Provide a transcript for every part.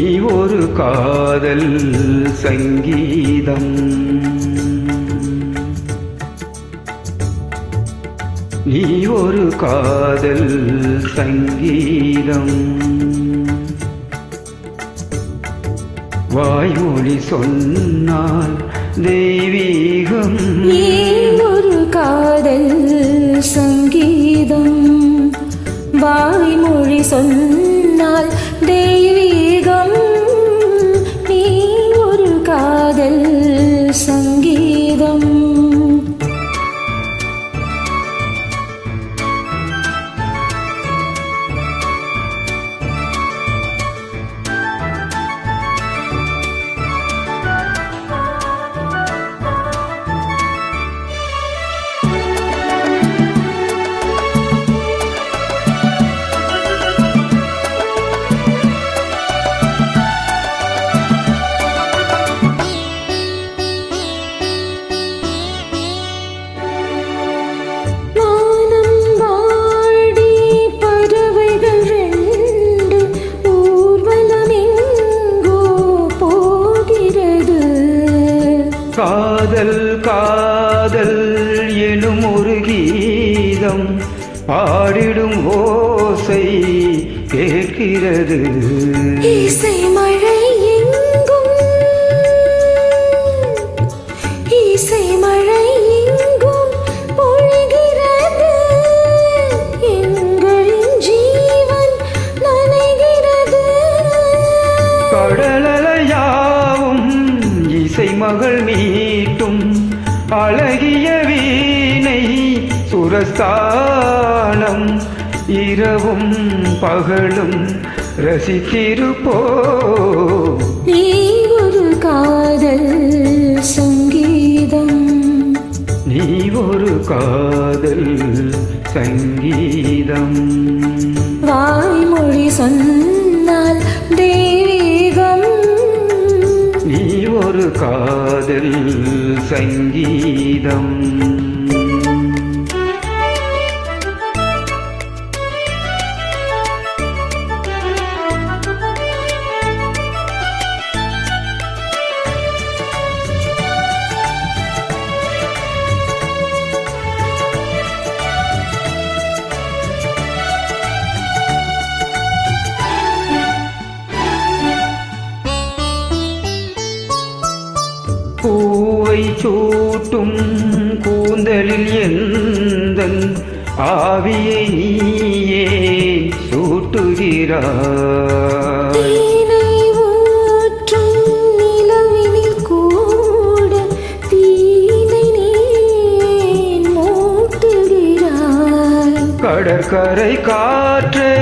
நீ ஒரு காதல் சங்கீதம். நீ ஒரு காதல் சங்கீதம். வாய்மொழி சொன்னால் தெய்வீகம். நீ ஒரு காதல் சங்கீதம். வாய்மொழி சொன்னால் தெய்வீகம். நீ ஒரு காதல் சங்கீதம். காதல் காதல் எனும் ஒரு கீதம் பாடிடும் ஓசை கேட்கிறது. இசை மழை எங்கும், இசை மழை எங்கும் பொழிகிறது. எங்களின் ஜீவன் நனைகிறது. கடலையாவும் இசை மகள் மீட்டும் அழகிய வீணை சுரஸ்தானம். இரவும் பகலும் ரசித்திருப்போ. நீ ஒரு காதல் சங்கீதம். நீ ஒரு காதல் சங்கீதம். வாய்மொழி சொன்னால் தெய்வீகம். நீ ஒரு காதல் சங்கீதம். பூவை சூட்டும் கூந்தலில் எந்தன் ஆவியை நீயே சூட்டுகிறாய். தேனை ஊற்றும் நிலவினில் கூட தீனை நீ மூட்டுகிறாய். கடற்கரை காற்றே,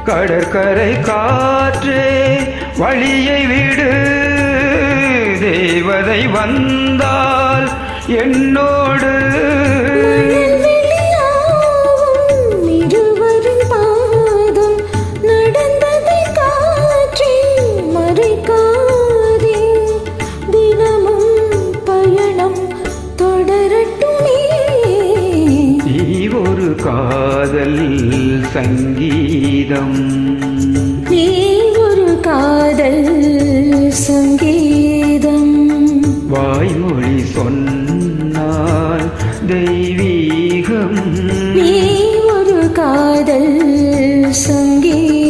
கடற்கரை காற்றே வழியை விடு. தேவதை வந்தால் என்னோடு. இருவரின் பாதம் நடந்ததை காற்றே மறைக்காதே. தினமும் பயணம் தொடரட்டுமே. நீ ஒரு காதல் சங்கீதம். நீ ஒரு காதல் சங்கீதம். வாய்மொழி சொன்னால் தெய்வீகம். நீ ஒரு காதல் சங்கீதம்.